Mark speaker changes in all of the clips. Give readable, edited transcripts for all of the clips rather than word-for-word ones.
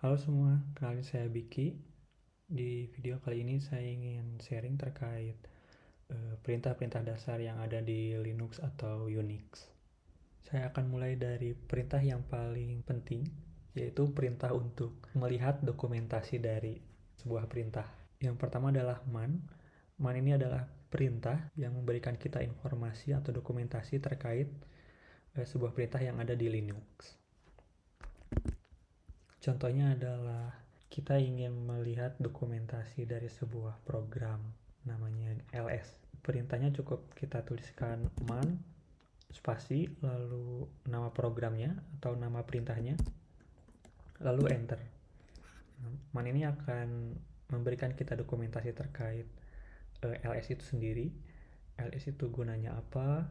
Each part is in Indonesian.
Speaker 1: Halo semua, kenalin saya Biki. Di video kali ini saya ingin sharing terkait perintah-perintah dasar yang ada di Linux atau Unix. Saya akan mulai dari perintah yang paling penting, yaitu perintah untuk melihat dokumentasi dari sebuah perintah. Yang pertama adalah man. Man ini adalah perintah yang memberikan kita informasi atau dokumentasi terkait sebuah perintah yang ada di Linux. Contohnya adalah kita ingin melihat dokumentasi dari sebuah program namanya ls. Perintahnya cukup kita tuliskan man spasi lalu nama programnya atau nama perintahnya lalu enter. Man ini akan memberikan kita dokumentasi terkait ls itu sendiri, ls itu gunanya apa,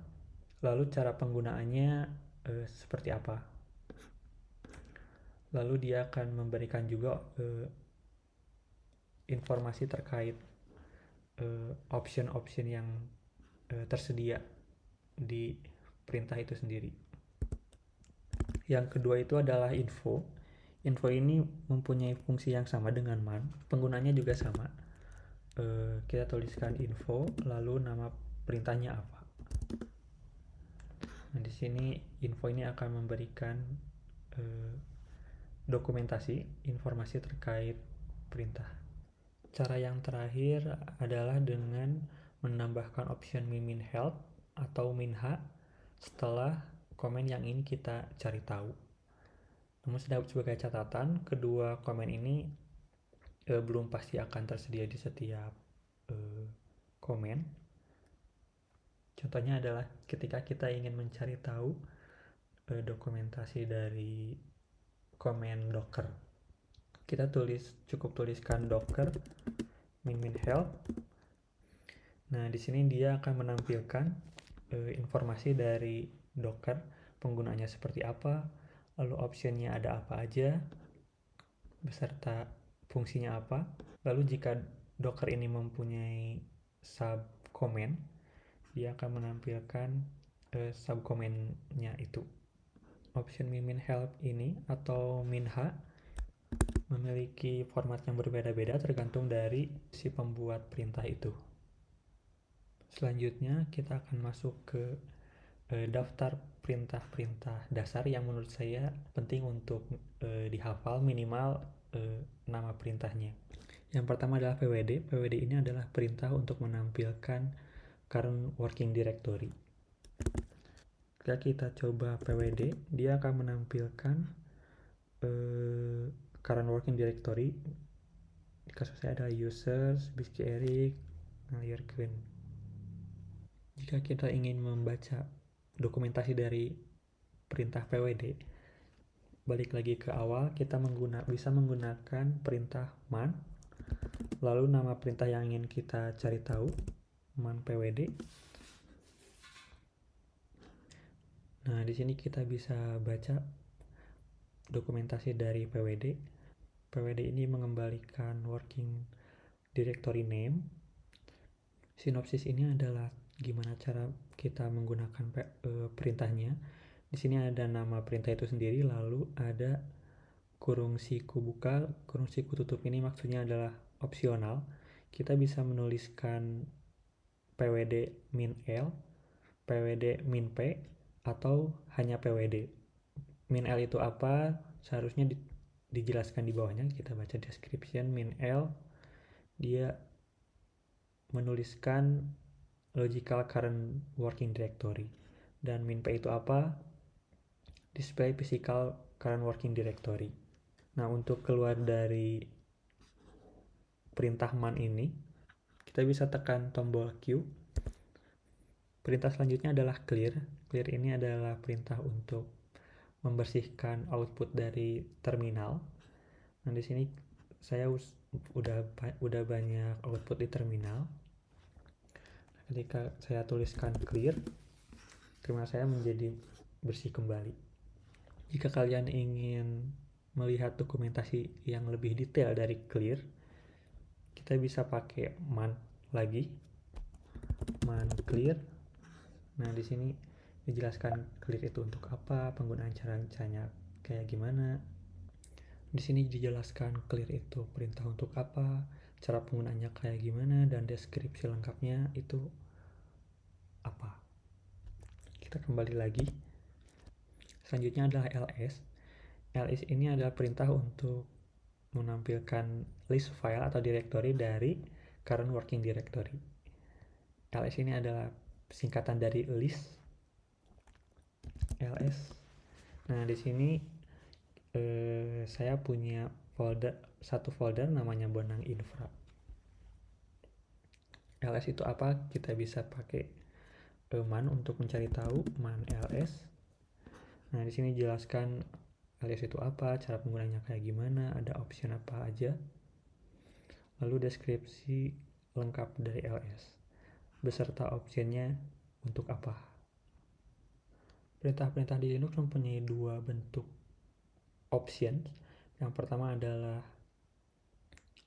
Speaker 1: lalu cara penggunaannya seperti apa. Lalu dia akan memberikan juga informasi terkait option-option yang tersedia di perintah itu sendiri. Yang kedua itu adalah info. Info ini mempunyai fungsi yang sama dengan man, penggunanya juga sama. Kita tuliskan info lalu nama perintahnya apa. Nah, di sini info ini akan memberikan dokumentasi, informasi terkait perintah. Cara yang terakhir adalah dengan menambahkan option min help atau minha setelah komen yang ini kita cari tahu. Namun sebagai catatan, kedua komen ini belum pasti akan tersedia di setiap komen. Contohnya adalah ketika kita ingin mencari tahu dokumentasi dari komen docker, kita cukup tuliskan docker min help. Nah, di sini dia akan menampilkan informasi dari docker, penggunaannya seperti apa, lalu optionnya ada apa aja, beserta fungsinya apa. Lalu jika docker ini mempunyai subcommand, dia akan menampilkan subcommandnya itu. Option min help ini atau minha memiliki format yang berbeda-beda tergantung dari si pembuat perintah itu. Selanjutnya kita akan masuk ke daftar perintah-perintah dasar yang menurut saya penting untuk dihafal, minimal nama perintahnya. Yang pertama adalah pwd. Pwd ini adalah perintah untuk menampilkan current working directory. Jika kita coba pwd, dia akan menampilkan current working directory. Di kasus saya adalah users, Bisky Eric, Jurgen. Jika kita ingin membaca dokumentasi dari perintah pwd, balik lagi ke awal, kita bisa menggunakan perintah man, lalu nama perintah yang ingin kita cari tahu, man pwd. Nah, di sini kita bisa baca dokumentasi dari pwd. Pwd ini mengembalikan working directory name. Sinopsis ini adalah gimana cara kita menggunakan perintahnya. Di sini ada nama perintah itu sendiri, lalu ada kurung siku buka, kurung siku tutup. Ini maksudnya adalah opsional. Kita bisa menuliskan pwd min l, pwd min p, atau hanya pwd. Min l itu apa? Seharusnya dijelaskan di bawahnya. Kita baca description. Min l dia menuliskan logical current working directory. Dan min p itu apa? Display physical current working directory. Nah, untuk keluar dari perintah man ini, kita bisa tekan tombol Q. Perintah selanjutnya adalah clear. Clear ini adalah perintah untuk membersihkan output dari terminal. Nah, di sini saya udah banyak output di terminal. Ketika saya tuliskan clear, terminal saya menjadi bersih kembali. Jika kalian ingin melihat dokumentasi yang lebih detail dari clear, kita bisa pakai man lagi, man clear. Nah, di sini dijelaskan clear itu untuk apa, penggunaan caranya kayak gimana. Di sini dijelaskan clear itu perintah untuk apa, cara penggunaannya kayak gimana, dan deskripsi lengkapnya itu apa. Kita kembali lagi. Selanjutnya adalah ls. ls ini adalah perintah untuk menampilkan list file atau directory dari current working directory. ls ini adalah singkatan dari list, ls. Nah, di sini saya punya satu folder namanya Bonang Infra. ls itu apa? Kita bisa pakai man untuk mencari tahu man ls. Nah, di sini jelaskan ls itu apa, cara penggunanya kayak gimana, ada option apa aja. Lalu deskripsi lengkap dari ls beserta optionnya untuk apa. Perintah-perintah di Linux mempunyai dua bentuk option. Yang pertama adalah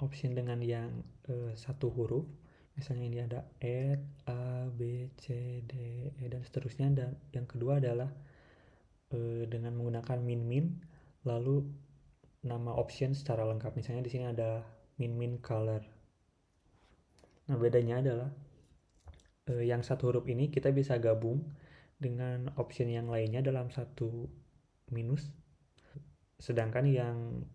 Speaker 1: option dengan yang satu huruf. Misalnya ini ada add, a, b, c, d, e, dan seterusnya. Dan yang kedua adalah dengan menggunakan min lalu nama option secara lengkap. Misalnya di sini ada min color. Nah, bedanya adalah yang satu huruf ini kita bisa gabung dengan option yang lainnya dalam satu minus. Sedangkan yang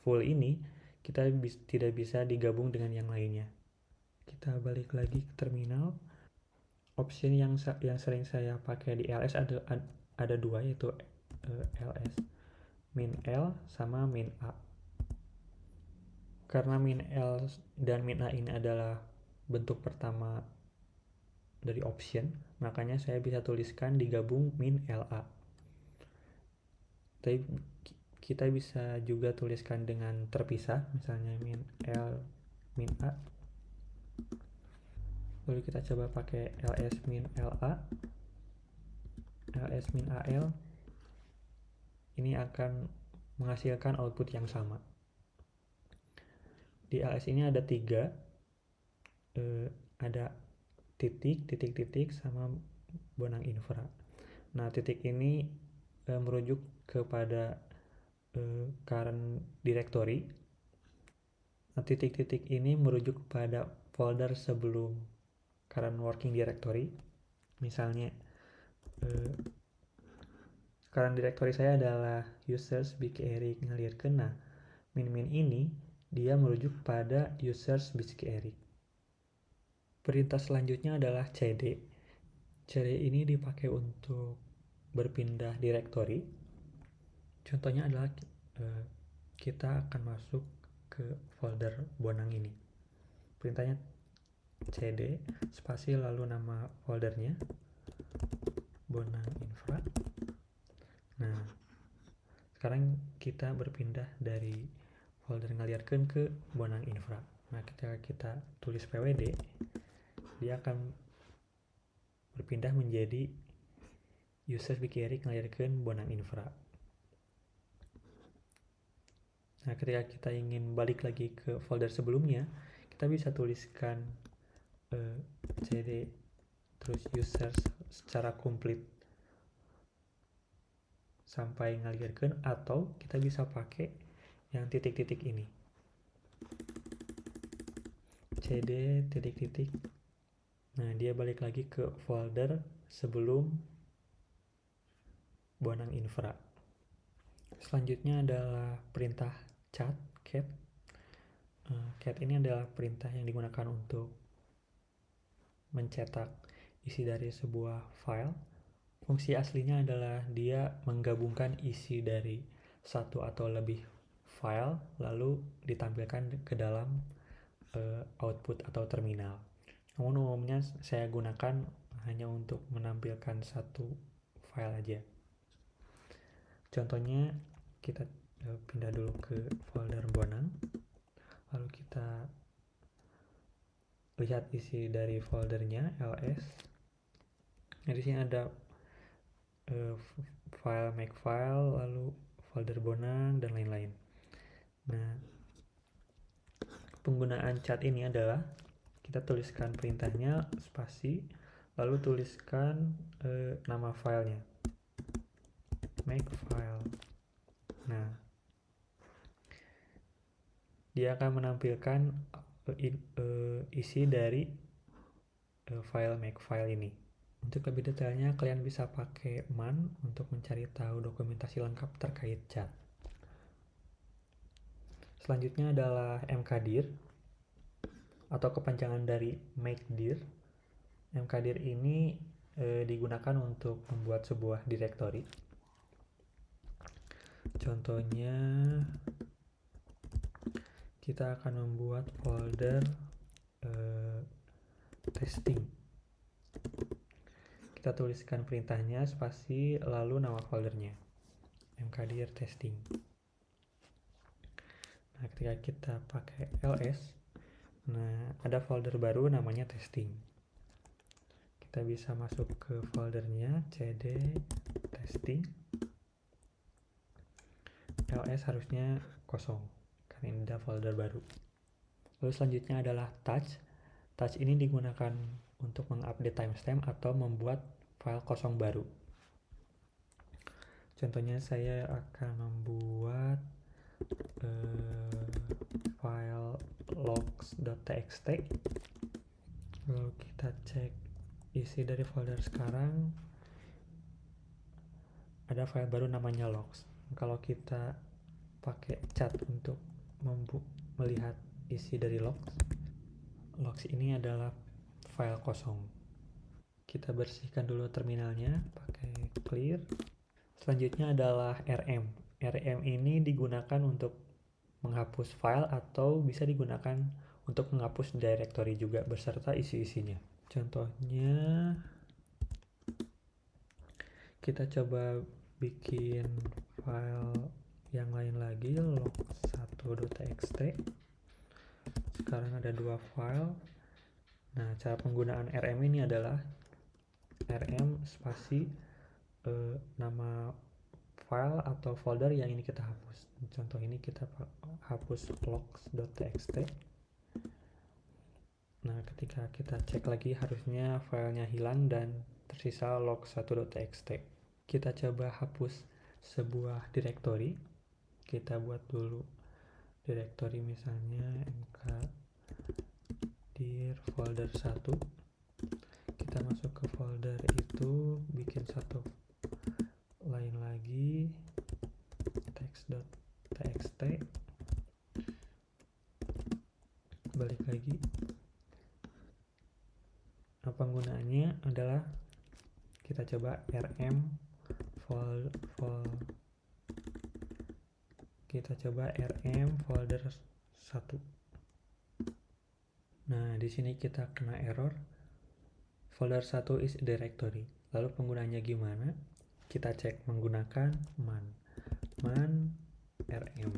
Speaker 1: full ini kita tidak bisa digabung dengan yang lainnya. Kita balik lagi ke terminal. Option yang sering saya pakai di ls ada dua, yaitu ls min l sama min a. Karena min l dan min a ini adalah bentuk pertama dari option, makanya saya bisa tuliskan digabung min la. Tapi kita bisa juga tuliskan dengan terpisah, misalnya min l min a. Lalu kita coba pakai ls min la, ls min al. Ini akan menghasilkan output yang sama. Di ls ini ada tiga, ada titik, sama Bonang Infra. Nah, titik ini merujuk kepada current directory. Nah, titik-titik ini merujuk kepada folder sebelum current working directory. Misalnya current directory saya adalah users Biki Erik ngalirkeun. Nah, min ini dia merujuk pada users Biki Erik. Perintah selanjutnya adalah cd. cd ini dipakai untuk berpindah directory. Contohnya adalah kita akan masuk ke folder Bonang ini. Perintahnya cd spasi lalu nama foldernya Bonang Infra. Nah, sekarang kita berpindah dari folder ngaliarkeun ke Bonang Infra. Nah, ketika kita tulis pwd, dia akan berpindah menjadi user Biki Erik ngaliarkeun Bonang Infra. Nah, ketika kita ingin balik lagi ke folder sebelumnya, kita bisa tuliskan cd terus users secara komplit sampai ngalirkeun, atau kita bisa pakai yang titik-titik ini, cd titik-titik. Nah, dia balik lagi ke folder sebelum Bonang Infra. Selanjutnya adalah perintah cat. Cat ini adalah perintah yang digunakan untuk mencetak isi dari sebuah file. Fungsi aslinya adalah dia menggabungkan isi dari satu atau lebih file lalu ditampilkan ke dalam output atau terminal. Namun umumnya saya gunakan hanya untuk menampilkan satu file aja. Contohnya kita pindah dulu ke folder Bonang, lalu kita lihat isi dari foldernya ls. Nah, di sini ada file makefile, lalu folder Bonang dan lain-lain. Nah, penggunaan cat ini adalah kita tuliskan perintahnya spasi lalu tuliskan nama filenya makefile. Nah, dia akan menampilkan isi dari file makefile ini. Untuk lebih detailnya, kalian bisa pakai man untuk mencari tahu dokumentasi lengkap terkait chat. Selanjutnya adalah mkdir atau kepanjangan dari makedir. Mkdir ini digunakan untuk membuat sebuah directory. Contohnya, kita akan membuat folder testing. Kita tuliskan perintahnya, spasi, lalu nama foldernya, mkdir testing. Nah, ketika kita pakai ls, nah ada folder baru namanya testing. Kita bisa masuk ke foldernya, cd testing. ls harusnya kosong karena ini ada folder baru. Lalu selanjutnya adalah touch. Touch ini digunakan untuk mengupdate timestamp atau membuat file kosong baru. Contohnya saya akan membuat file logs.txt. Lalu kita cek isi dari folder sekarang, ada file baru namanya logs. Kalau kita pakai chat untuk melihat isi dari logs ini adalah file kosong. Kita bersihkan dulu terminalnya pakai clear. Selanjutnya adalah rm. Rm ini digunakan untuk menghapus file atau bisa digunakan untuk menghapus directory juga beserta isi-isinya. Contohnya, kita coba bikin file yang lain lagi, log1.txt. Sekarang ada 2 file. Nah, cara penggunaan rm ini adalah rm spasi nama file atau folder yang ini kita hapus. Contoh ini kita hapus logs.txt. Nah, ketika kita cek lagi harusnya filenya hilang dan tersisa log1.txt. Kita coba hapus sebuah directory. Kita buat dulu directory misalnya mkdir folder 1. Kita masuk ke folder itu, bikin satu lain lagi, text.txt, balik lagi. Nah, penggunaannya adalah kita coba rm folder 1. Nah, di sini kita kena error. Folder 1 is directory. Lalu penggunanya gimana? Kita cek menggunakan man rm.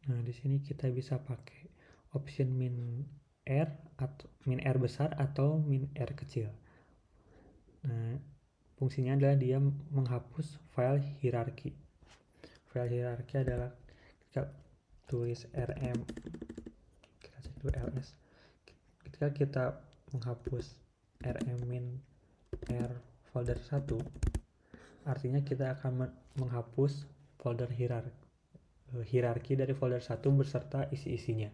Speaker 1: Nah, di sini kita bisa pakai option min r besar atau min r kecil. Nah, fungsinya adalah dia menghapus file hierarki. File hierarki adalah kita tulis rm, kita cek dulu ls. Ketika kita menghapus rm min r folder 1, artinya kita akan menghapus folder hierarki dari folder 1 beserta isi-isinya.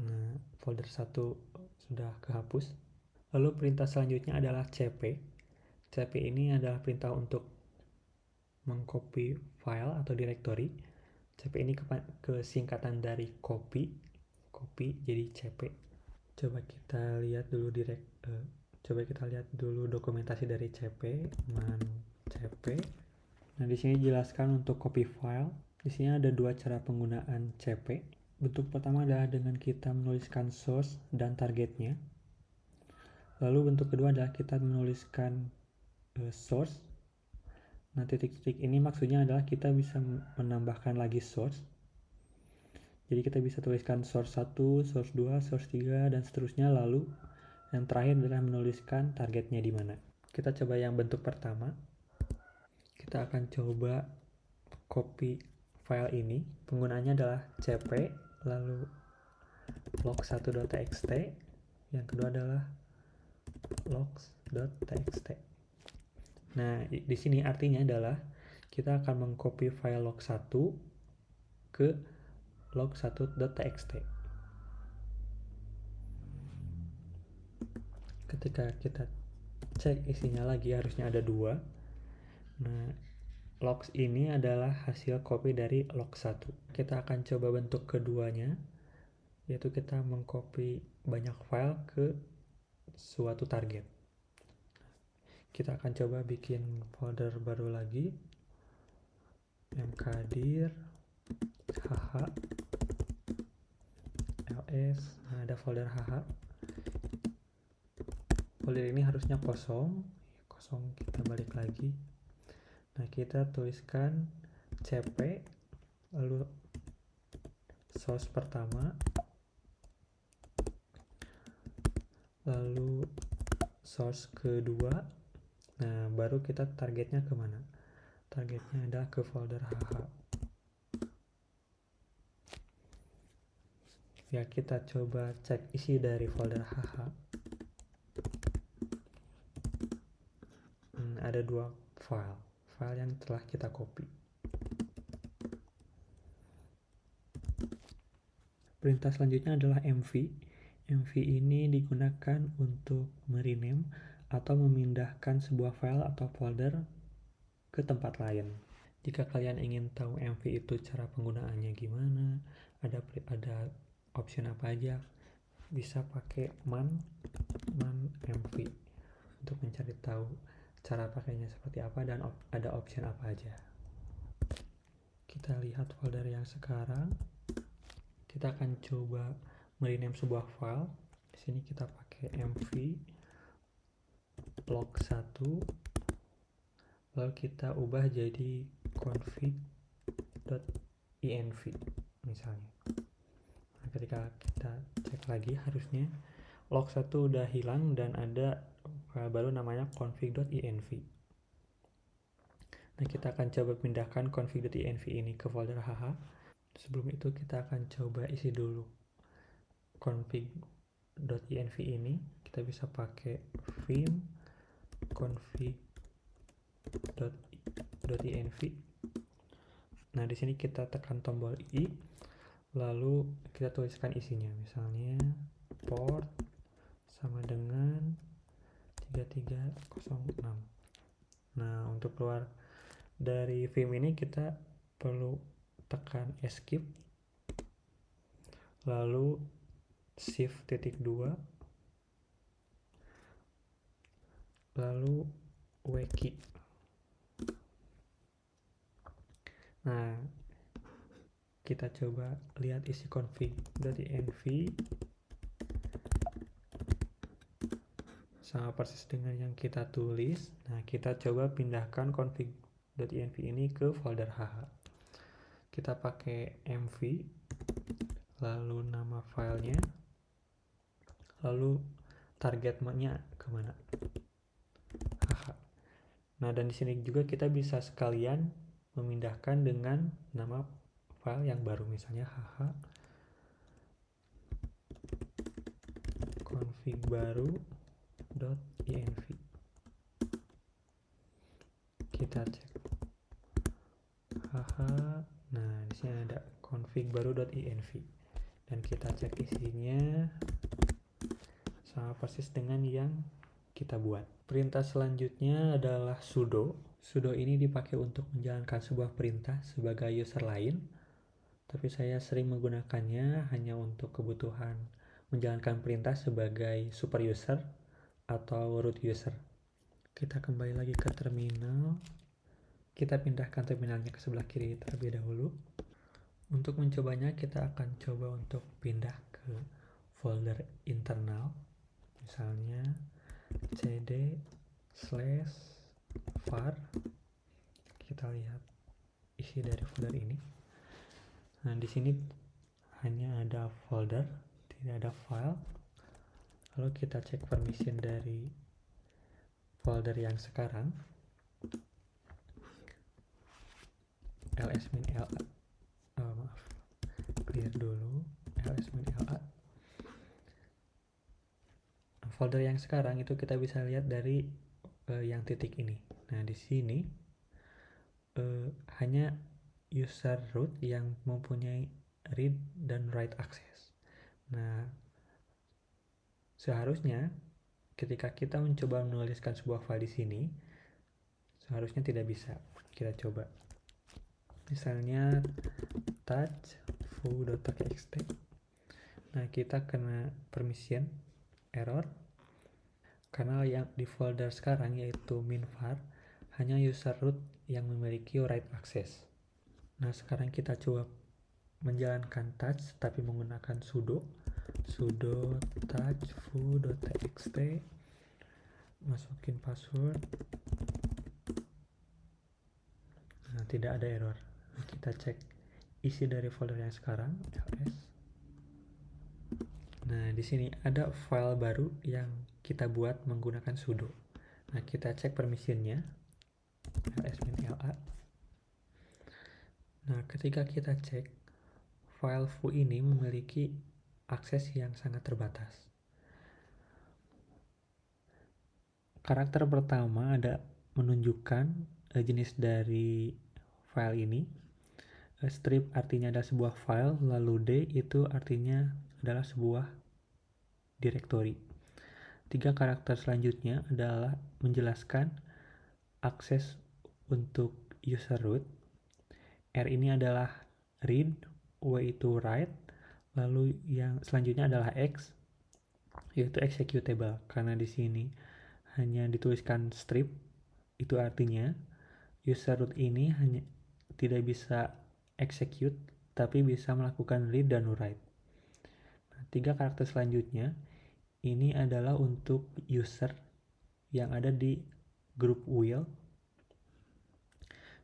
Speaker 1: Nah, folder 1 sudah kehapus. Lalu perintah selanjutnya adalah cp. Cp ini adalah perintah untuk mengcopy file atau directory. Cp ini kesingkatan dari copy jadi cp. Coba kita lihat dulu dokumentasi dari cp, man cp. Nah, di sini dijelaskan untuk copy file. Di sini ada 2 cara penggunaan cp. Bentuk pertama adalah dengan kita menuliskan source dan targetnya. Lalu bentuk kedua adalah kita menuliskan source. Nah, titik-titik ini maksudnya adalah kita bisa menambahkan lagi source. Jadi kita bisa tuliskan source 1, source 2, source 3, dan seterusnya. Lalu yang terakhir adalah menuliskan targetnya di mana. Kita coba yang bentuk pertama. Kita akan coba copy file ini. Penggunaannya adalah cp, lalu log1.txt. Yang kedua adalah logs.txt. Nah, di sini artinya adalah kita akan mengcopy file log1 ke log1.txt. Ketika kita cek isinya lagi, harusnya ada 2. Nah, logs ini adalah hasil copy dari log1. Kita akan coba bentuk keduanya, yaitu kita mengcopy banyak file ke suatu target. Kita akan coba bikin folder baru lagi, mkdir hh ls. Nah, ada folder hh. Folder ini harusnya kosong, kita balik lagi. Nah, kita tuliskan cp, lalu source pertama, lalu source kedua. Nah, baru kita targetnya kemana? Targetnya adalah ke folder hh. Ya, kita coba cek isi dari folder hh. Ada 2 file yang telah kita copy. Perintah selanjutnya adalah mv. mv ini digunakan untuk merename atau memindahkan sebuah file atau folder ke tempat lain. Jika kalian ingin tahu mv itu cara penggunaannya gimana, ada option apa aja, bisa pakai man mv untuk mencari tahu cara pakainya seperti apa dan ada option apa aja. Kita lihat folder yang sekarang. Kita akan coba merename sebuah file. Di sini kita pakai mv log1, lalu kita ubah jadi config.env misalnya. Nah, ketika kita cek lagi, harusnya log1 udah hilang dan ada file baru namanya config.env. Nah, kita akan coba pindahkan config.env ini ke folder hh. Sebelum itu kita akan coba isi dulu config.env ini. Kita bisa pakai vim config.env. Nah, di sini kita tekan tombol i, lalu kita tuliskan isinya, misalnya port sama dengan 3306. Nah, untuk keluar dari vim ini kita perlu tekan escape, lalu shift titik 2, lalu wkey. Nah, kita coba lihat isi config.env sama persis dengan yang kita tulis. Nah, kita coba pindahkan config.env ini ke folder hh. Kita pakai mv, lalu nama filenya, lalu targetnya kemana? Hh. Nah, dan di sini juga kita bisa sekalian memindahkan dengan nama file yang baru, misalnya hh config baru.env. Kita cek hh. Nah, di sini ada config baru.env dan kita cek isinya sama persis dengan yang kita buat. Perintah selanjutnya adalah sudo. Sudo ini dipakai untuk menjalankan sebuah perintah sebagai user lain, tapi saya sering menggunakannya hanya untuk kebutuhan menjalankan perintah sebagai super user atau root user. Kita kembali lagi ke terminal. Kita pindahkan terminalnya ke sebelah kiri terlebih dahulu. Untuk mencobanya, kita akan coba untuk pindah ke folder internal, misalnya cd/var. Kita lihat isi dari folder ini. Nah, di sini hanya ada folder, tidak ada file. Lalu kita cek permission dari folder yang sekarang, ls-la. Clear dulu ls-la. Folder yang sekarang itu kita bisa lihat dari yang titik ini. Nah, di sini hanya user root yang mempunyai read dan write access. Nah, seharusnya ketika kita mencoba menuliskan sebuah file di sini, seharusnya tidak bisa. Kita coba. Misalnya touch foo.txt. Nah, kita kena permission error karena yang di folder sekarang yaitu minvar hanya user root yang memiliki write access. Nah, sekarang kita coba menjalankan touch tapi menggunakan sudo touch foo.txt, masukin password. Nah, tidak ada error. Kita cek isi dari folder yang sekarang, ls. Nah, di sini ada file baru yang kita buat menggunakan sudo. Nah, kita cek permissionnya, ls-la. Nah, ketika kita cek, file foo ini memiliki akses yang sangat terbatas. Karakter pertama ada menunjukkan jenis dari file ini. Strip artinya adalah sebuah file, lalu D itu artinya adalah sebuah directory. 3 karakter selanjutnya adalah menjelaskan akses untuk user root. R ini adalah read, W itu write, lalu yang selanjutnya adalah X, yaitu executable. Karena di sini hanya dituliskan strip, itu artinya user root ini hanya tidak bisa execute, tapi bisa melakukan read dan write. Nah, 3 karakter selanjutnya ini adalah untuk user yang ada di grup wheel.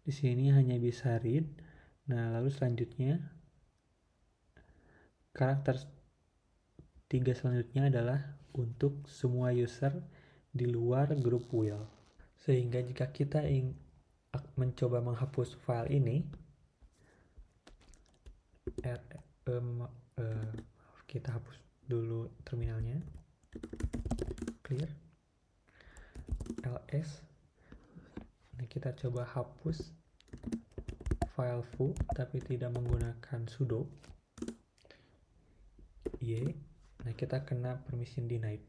Speaker 1: Di sini hanya bisa read. Nah, lalu selanjutnya karakter 3 selanjutnya adalah untuk semua user di luar grup wheel. Sehingga jika kita mencoba menghapus file ini, kita hapus dulu terminalnya, clear, ls. Nah, kita coba hapus file foo tapi tidak menggunakan sudo, y. Nah, kita kena permission denied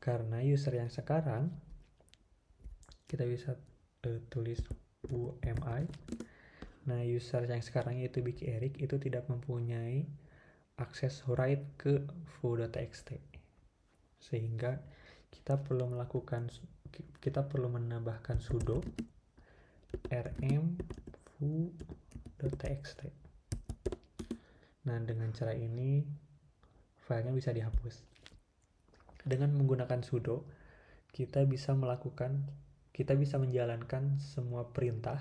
Speaker 1: karena user yang sekarang kita bisa tulis UMI. Nah, user yang sekarang yaitu Big Eric itu tidak mempunyai akses write ke foo.txt, sehingga kita perlu menambahkan sudo rm foo.txt. Nah, dengan cara ini filenya bisa dihapus. Dengan menggunakan sudo, kita bisa menjalankan semua perintah,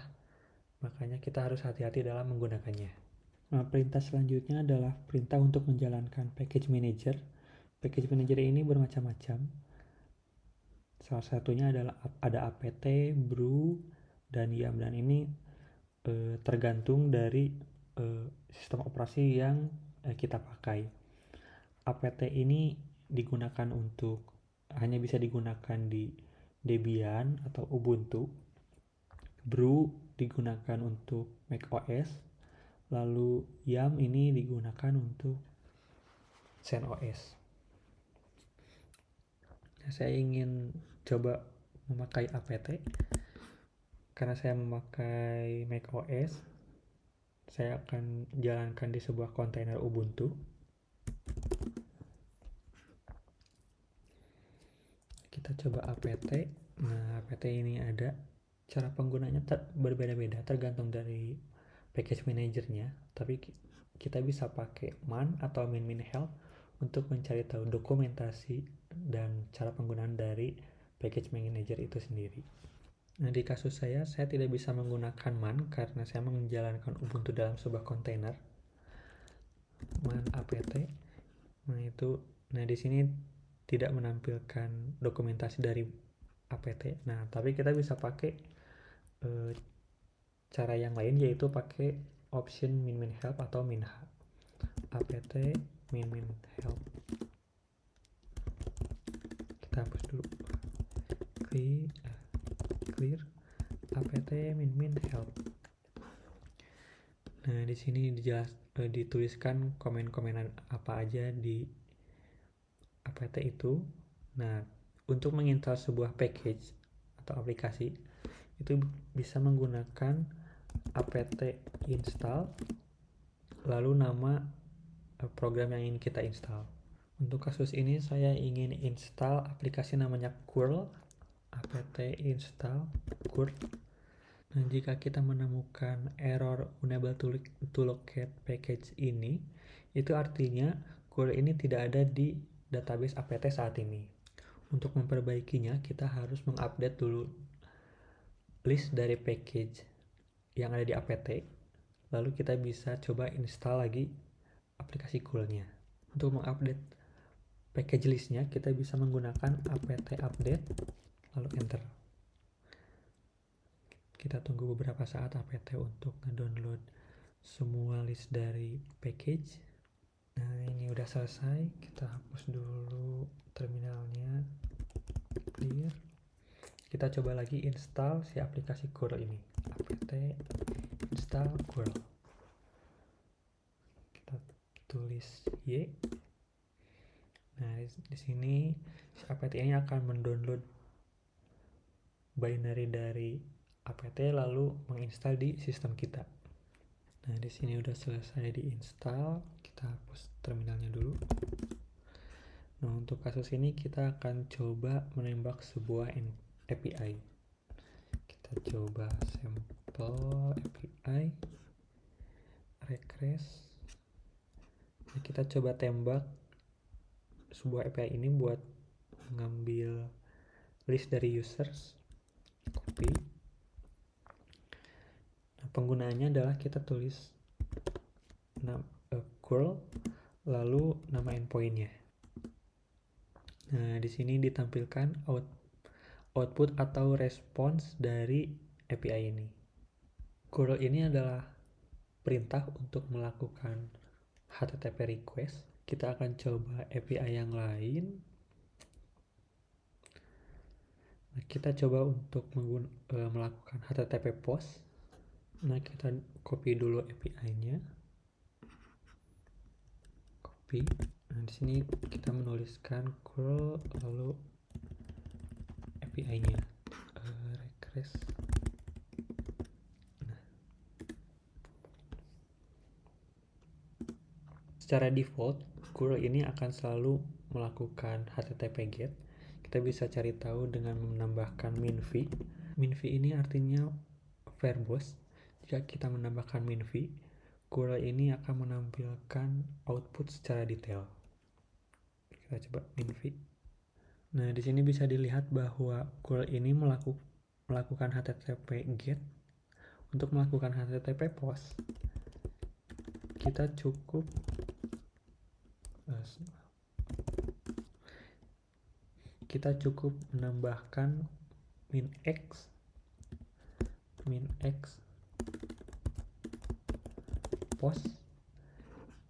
Speaker 1: makanya kita harus hati-hati dalam menggunakannya. Nah, perintah selanjutnya adalah perintah untuk menjalankan package manager. Package manager ini bermacam-macam. Salah satunya adalah ada apt, brew, dan yum, dan ini tergantung dari sistem operasi yang kita pakai. Apt ini hanya bisa digunakan di Debian atau Ubuntu. Brew digunakan untuk macOS, lalu yum ini digunakan untuk CentOS. Nah, saya ingin coba memakai apt karena saya memakai macOS. Saya akan jalankan di sebuah kontainer Ubuntu. Kita coba apt. Nah, apt ini ada. Cara penggunanya berbeda-beda tergantung dari package manajernya, tapi kita bisa pakai man atau min help untuk mencari tahu dokumentasi dan cara penggunaan dari package manager itu sendiri. Nah, di kasus saya tidak bisa menggunakan man karena saya menjalankan Ubuntu dalam sebuah kontainer. Man apt. Nah, di sini tidak menampilkan dokumentasi dari apt. Nah, tapi kita bisa pakai cara yang lain, yaitu pakai option min help atau minha. Apt min help. Kita hapus dulu. Clear apt min help. Nah, di sini dituliskan komen-komenan apa aja di apt itu. Nah, untuk menginstal sebuah package atau aplikasi itu bisa menggunakan apt install lalu nama program yang ingin kita install. Untuk kasus ini saya ingin install aplikasi namanya Curl, apt install Curl. Nah, jika kita menemukan error unable to locate package ini, itu artinya Curl ini tidak ada di database apt saat ini. Untuk memperbaikinya, kita harus mengupdate dulu list dari package yang ada di apt, lalu kita bisa coba install lagi aplikasi Curl-nya. Untuk mengupdate package listnya, kita bisa menggunakan apt update, lalu enter. Kita tunggu beberapa saat apt untuk ngedownload semua list dari package. Nah, ini udah selesai. Kita hapus dulu terminalnya, clear. Kita coba lagi install si aplikasi Curl ini, apt install Curl. Kita tulis Y. Nah, di sini si apt ini akan mendownload binary dari apt lalu menginstal di sistem kita. Nah, di sini udah selesai diinstal. Kita hapus terminalnya dulu. Nah, untuk kasus ini kita akan coba menembak sebuah API. Kita coba sampel API request. Nah, kita coba tembak sebuah API ini buat ngambil list dari users. Copy. Nah, penggunaannya adalah kita tulis curl lalu nama endpointnya. Nah, di sini ditampilkan output atau respons dari API ini. Curl ini adalah perintah untuk melakukan HTTP request. Kita akan coba API yang lain. Nah, kita coba untuk melakukan HTTP post. Nah, kita copy dulu API-nya. Copy. Nah, di sini kita menuliskan curl lalu API-nya request. Nah, secara default curl ini akan selalu melakukan HTTP GET. Kita bisa cari tahu dengan menambahkan minv. Minv ini artinya verbose. Jika kita menambahkan minv, curl ini akan menampilkan output secara detail. Kita coba minv. Nah, di sini bisa dilihat bahwa curl ini melakukan HTTP GET. Untuk melakukan HTTP POST, kita cukup menambahkan minx post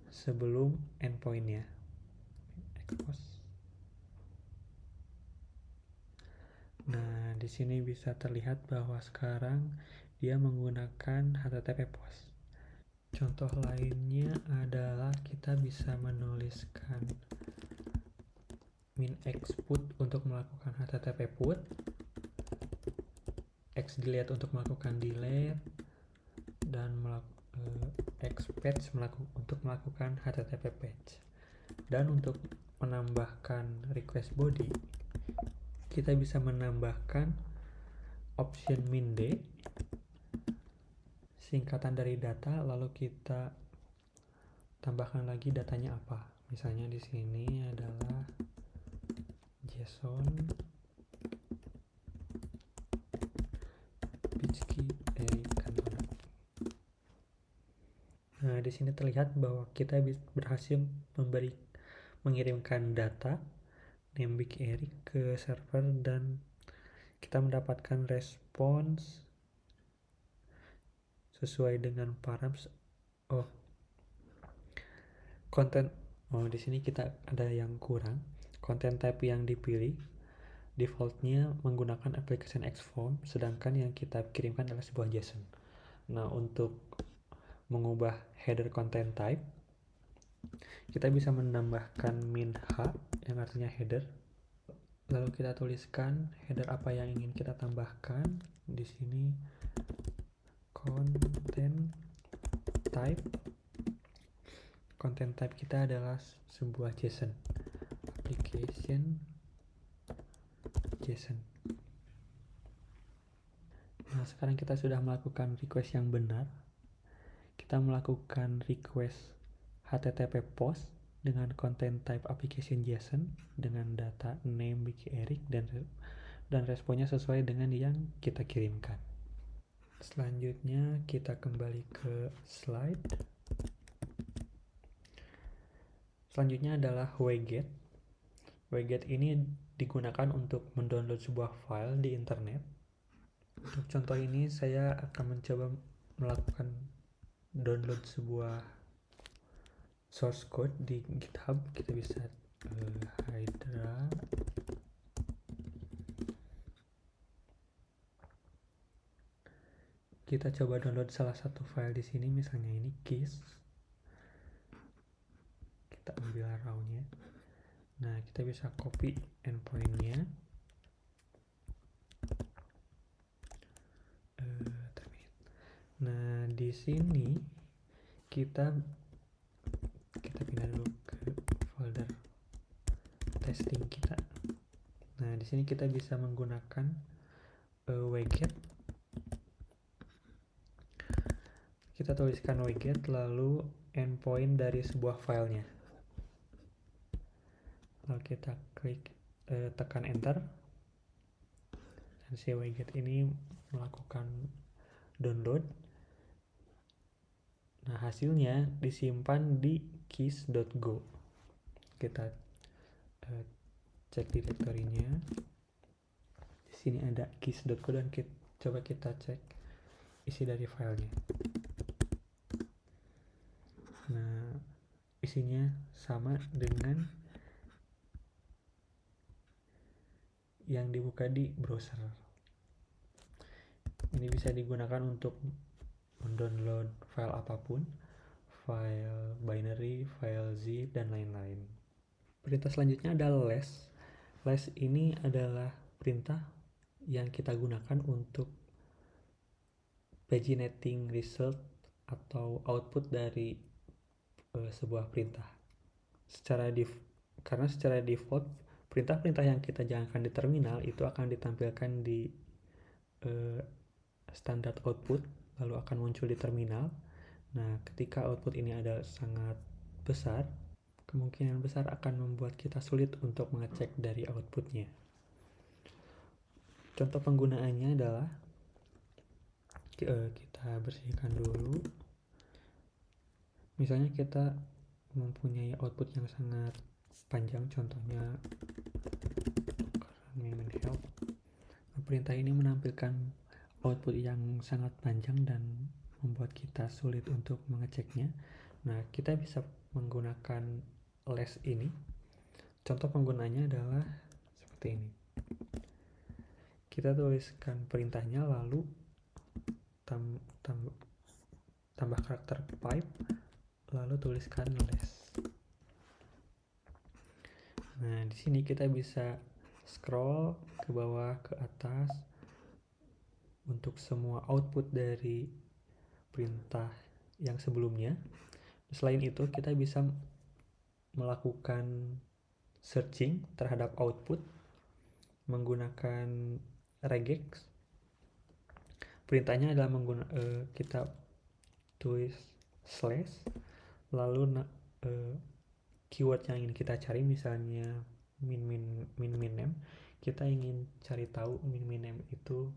Speaker 1: sebelum endpointnya. Nah, di sini bisa terlihat bahwa sekarang dia menggunakan HTTP POST. Contoh lainnya adalah kita bisa menuliskan minx put untuk melakukan HTTP put, xdelete untuk melakukan delete, dan xpatch untuk melakukan HTTP patch. Dan untuk menambahkan request body, kita bisa menambahkan option minde, singkatan dari data, lalu kita tambahkan lagi datanya apa. Misalnya di sini adalah JSON Nah, di sini terlihat bahwa kita berhasil mengirimkan data name Big Eric ke server dan kita mendapatkan respons sesuai dengan params. Di sini kita ada yang kurang. Content type yang dipilih defaultnya menggunakan application xform, sedangkan yang kita kirimkan adalah sebuah JSON. Nah, untuk mengubah header content type, kita bisa menambahkan min h yang artinya header. Lalu kita tuliskan header apa yang ingin kita tambahkan. Di sini content type. Content type kita adalah sebuah JSON, application JSON. Nah, sekarang kita sudah melakukan request yang benar. Kita melakukan request HTTP post dengan content type application JSON dengan data name Wiki Eric dan responnya sesuai dengan yang kita kirimkan. Selanjutnya kita kembali ke slide. Selanjutnya adalah wget. Wget ini digunakan untuk mendownload sebuah file di internet. Untuk contoh ini saya akan mencoba melakukan download sebuah source code di GitHub. Kita bisa Hydra. Kita coba download salah satu file di sini, misalnya ini keys. Kita ambil raw-nya. Nah, kita bisa copy endpoint-nya. Nah, di sini kita pindah dulu ke folder testing kita. Nah, di sini kita bisa menggunakan wget. Kita tuliskan wget lalu endpoint dari sebuah filenya. Lalu kita klik tekan enter. Dan si wget ini melakukan download. Nah, hasilnya disimpan di keys.go. Kita cek direktorinya. Di sini ada keys.go dan coba kita cek isi dari filenya. Nah, isinya sama dengan yang dibuka di browser. Ini bisa digunakan untuk mendownload file apapun, file binary, file zip, dan lain-lain. Perintah selanjutnya adalah less. Less ini adalah perintah yang kita gunakan untuk paginating result atau output dari sebuah perintah. Karena secara default perintah-perintah yang kita jalankan di terminal itu akan ditampilkan di standar output, lalu akan muncul di terminal. Nah, ketika output ini ada sangat besar, kemungkinan besar akan membuat kita sulit untuk mengecek dari outputnya. Contoh penggunaannya adalah kita bersihkan dulu. Misalnya kita mempunyai output yang sangat panjang, contohnya help. Perintah ini menampilkan output yang sangat panjang dan membuat kita sulit untuk mengeceknya. Nah, kita bisa menggunakan less ini. Contoh penggunanya adalah seperti ini. Kita tuliskan perintahnya lalu tambah karakter pipe lalu tuliskan less. Nah, di sini kita bisa scroll ke bawah ke atas untuk semua output dari perintah yang sebelumnya. Selain itu, kita bisa melakukan searching terhadap output menggunakan regex. Perintahnya adalah kita tulis slash lalu keyword yang ingin kita cari, misalnya min name. Kita ingin cari tahu min name itu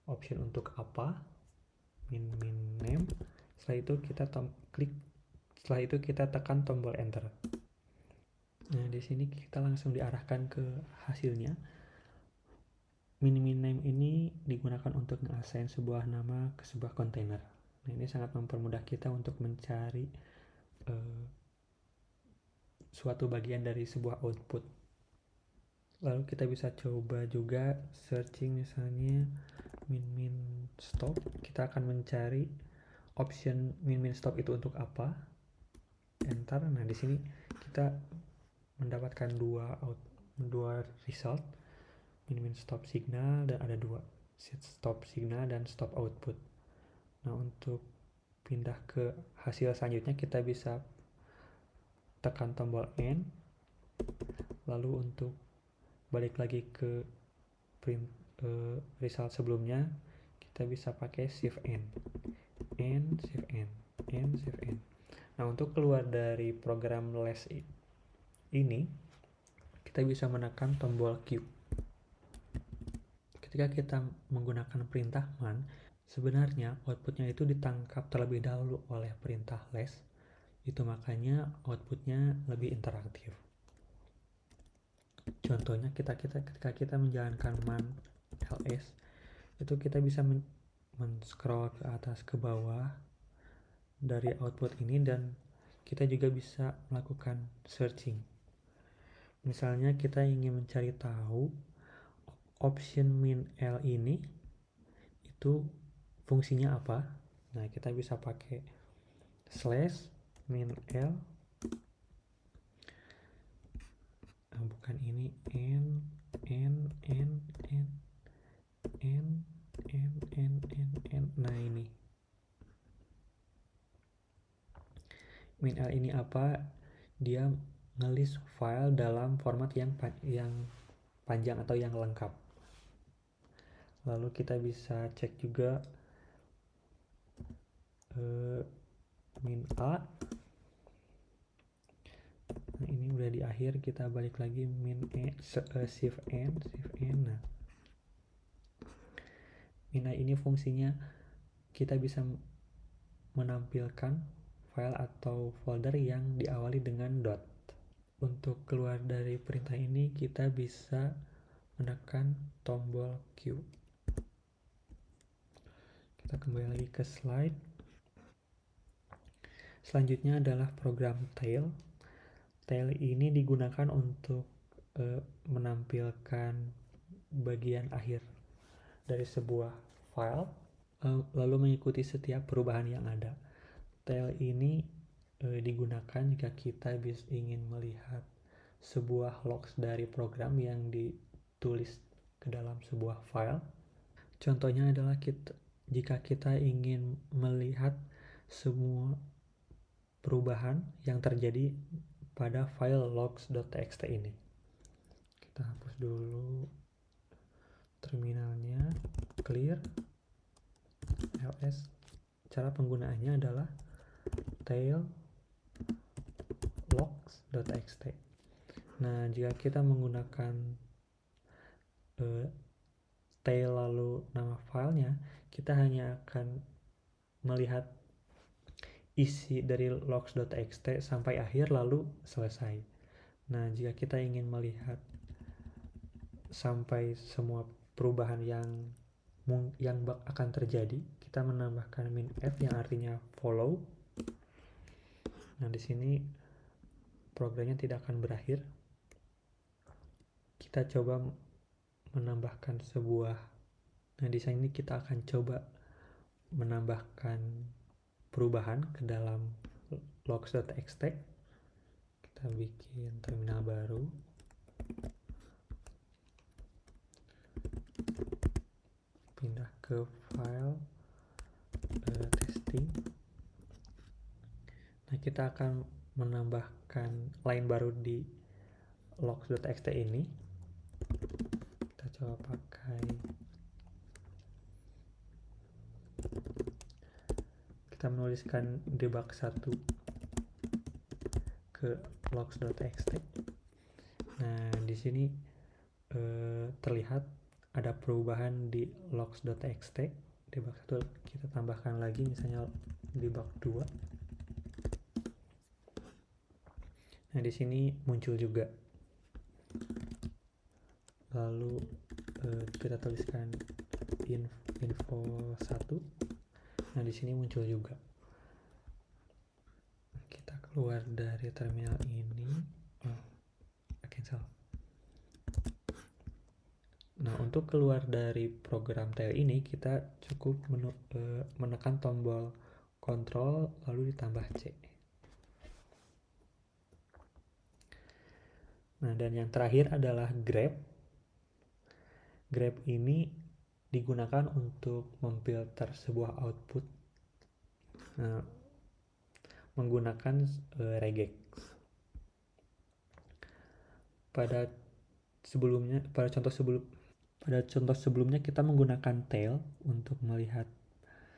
Speaker 1: option untuk apa, min name. Setelah itu kita setelah itu kita tekan tombol enter. Nah, di sini kita langsung diarahkan ke hasilnya. Min name ini digunakan untuk nge-assign sebuah nama ke sebuah kontainer. Nah, ini sangat mempermudah kita untuk mencari suatu bagian dari sebuah output. Lalu kita bisa coba juga searching, misalnya min stop. Kita akan mencari option min stop itu untuk apa, enter. Nah di sini kita mendapatkan dua result, min stop signal, dan ada dua, set stop signal dan stop output. Nah untuk pindah ke hasil selanjutnya kita bisa tekan tombol N, lalu untuk balik lagi ke print result sebelumnya kita bisa pakai shift N, shift N, shift N. Nah untuk keluar dari program les ini kita bisa menekan tombol Q. Ketika kita menggunakan perintah man, sebenarnya outputnya itu ditangkap terlebih dahulu oleh perintah les. Itu makanya outputnya lebih interaktif. Contohnya ketika kita menjalankan man ls, itu kita bisa men-scroll ke atas ke bawah dari output ini, dan kita juga bisa melakukan searching. Misalnya kita ingin mencari tahu option min L ini itu fungsinya apa. Nah kita bisa pakai slash min L, bukan ini, n. Nah ini min L ini apa, dia ngelist file dalam format yang panjang atau yang lengkap. Lalu kita bisa cek juga min A. Nah ini udah di akhir, kita balik lagi min E, shift N. Nah min A ini fungsinya kita bisa menampilkan file atau folder yang diawali dengan dot. Untuk keluar dari perintah ini kita bisa menekan tombol Q. Kita kembali lagi ke slide. Selanjutnya adalah program tail. Tail ini digunakan untuk menampilkan bagian akhir dari sebuah file, lalu mengikuti setiap perubahan yang ada. Tail ini digunakan jika kita ingin melihat sebuah logs dari program yang ditulis ke dalam sebuah file. Contohnya adalah jika kita ingin melihat semua perubahan yang terjadi pada file logs.txt ini. Kita hapus dulu terminalnya, clear ls. Cara penggunaannya adalah tail logs.txt. Nah jika kita menggunakan tail lalu nama filenya, kita hanya akan melihat isi dari logs.txt sampai akhir lalu selesai. Nah jika kita ingin melihat sampai semua perubahan yang akan terjadi, kita menambahkan min f yang artinya follow. Nah di sini programnya tidak akan berakhir. Kita coba menambahkan sebuah, nah di sini kita akan coba menambahkan perubahan ke dalam logs.txt. Kita bikin terminal baru, pindah ke file testing. Nah kita akan menambahkan line baru di logs.txt ini. Kita coba pakai, kita menuliskan debug 1 ke logs.txt. Nah di sini terlihat ada perubahan di logs.txt. Debug 1 kita tambahkan lagi, misalnya debug 2. Nah di sini muncul juga. Lalu kita tuliskan info 1. Nah di sini muncul juga. Kita keluar dari terminal ini. Cancel. Nah untuk keluar dari program tail ini kita cukup menekan tombol Ctrl lalu ditambah C. Nah, dan yang terakhir adalah grep. Grep ini digunakan untuk memfilter sebuah output menggunakan regex. Pada contoh sebelumnya kita menggunakan tail untuk melihat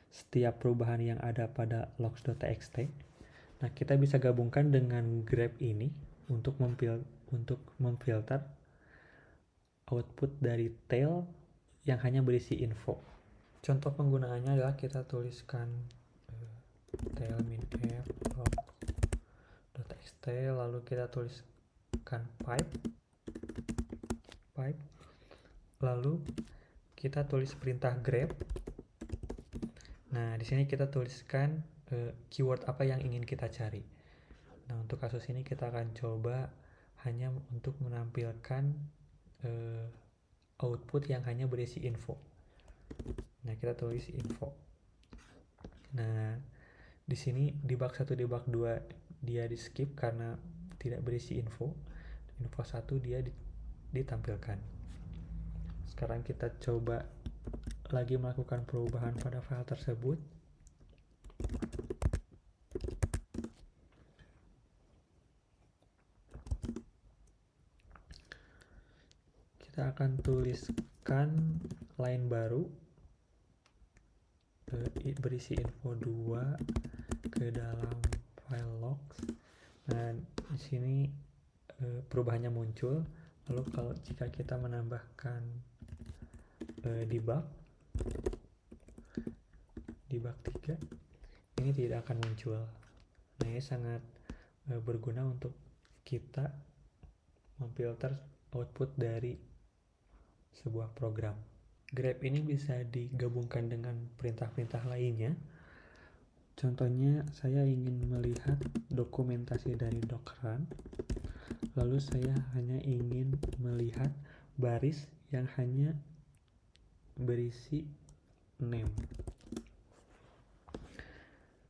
Speaker 1: setiap perubahan yang ada pada logs.txt. Nah, kita bisa gabungkan dengan grep ini untuk memfilter output dari tail yang hanya berisi info. Contoh penggunaannya adalah kita tuliskan tail minf log.txt, lalu kita tuliskan pipe, lalu kita tulis perintah grep. Nah, di sini kita tuliskan keyword apa yang ingin kita cari. Nah, untuk kasus ini kita akan coba hanya untuk menampilkan output yang hanya berisi info. Nah, kita tulis info. Nah, di sini di bug 1, di bug 2 dia di skip karena tidak berisi info. Info 1 dia ditampilkan. Sekarang kita coba lagi melakukan perubahan pada file tersebut. Kita akan tuliskan line baru berisi info 2 ke dalam file logs. Nah, di sini perubahannya muncul. Lalu kalau jika kita menambahkan debug 3, ini tidak akan muncul. Nah, ini sangat berguna untuk kita memfilter output dari sebuah program. Grep ini bisa digabungkan dengan perintah-perintah lainnya. Contohnya, saya ingin melihat dokumentasi dari Docrun, lalu saya hanya ingin melihat baris yang hanya berisi name.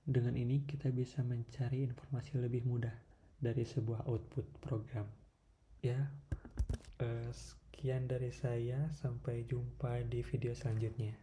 Speaker 1: Dengan ini kita bisa mencari informasi lebih mudah dari sebuah output program. Ya, sekian dari saya, sampai jumpa di video selanjutnya.